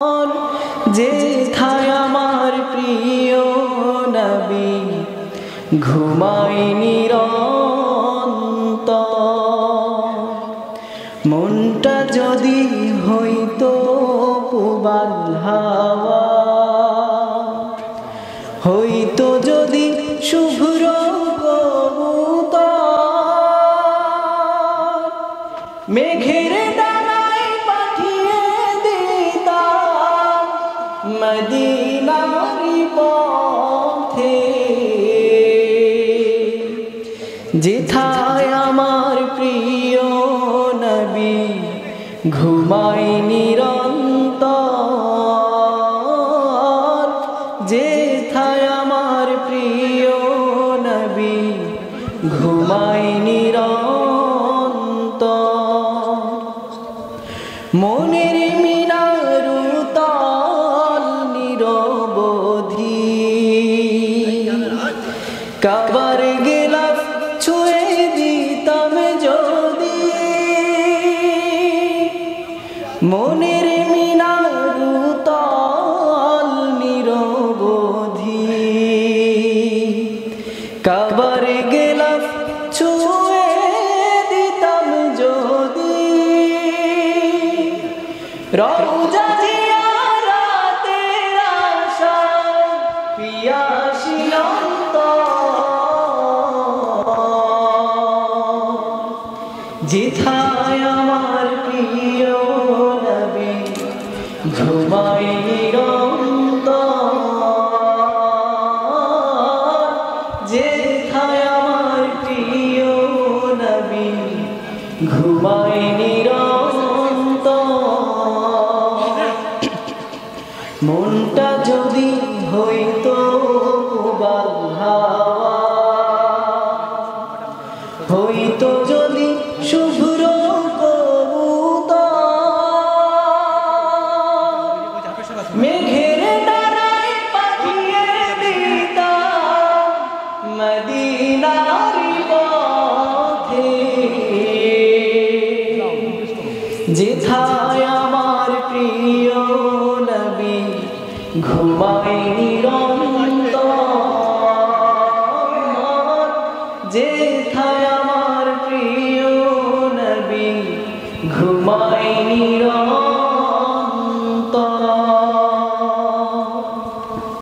যেথায় আমার প্রিয় নবী ঘুমায় নিরন্তর। মনটা যদি হইতো পুবাল হাওয়া, হইতো যদি শুভ্র কবুতর, মেঘের ডানায় পাঠিয়ে দিতাম মদিনার পথে। যেথায় আমার প্রিয় নবী ঘুমায় নিরন্তর, যেথায় আমার প্রিয় নবী ঘুমায় নিরন্তর। মনের মিনারু তাল নিরবধি, কাবার গেলাফ ছুঁয়ে দিতাম যদি। মনের মিনারু তাল নিরবধি, কাবার গেলাফ ছুঁয়ে দিতাম যদি। রওজা জিয়ারাতের আশায় পিয়াসী অন্তর, যেথায় আমার প্রিয় নবী ঘুমায় নিরন্তর, যেথায় আমার প্রিয় নবী ঘুমায় নিরন্তর। মনটা যদি হইতো পুবাল হাওয়া, হইতো যদি শুভ্র কবুতর, মেঘের ডানায় পাঠিয়ে দিতাম মদিনার পথে। যেথায় আমার প্রিয় নবী ঘুমায় নিরন্তর, যেথায় আমার প্রিয় নবী ঘুমায় নিরন্তর।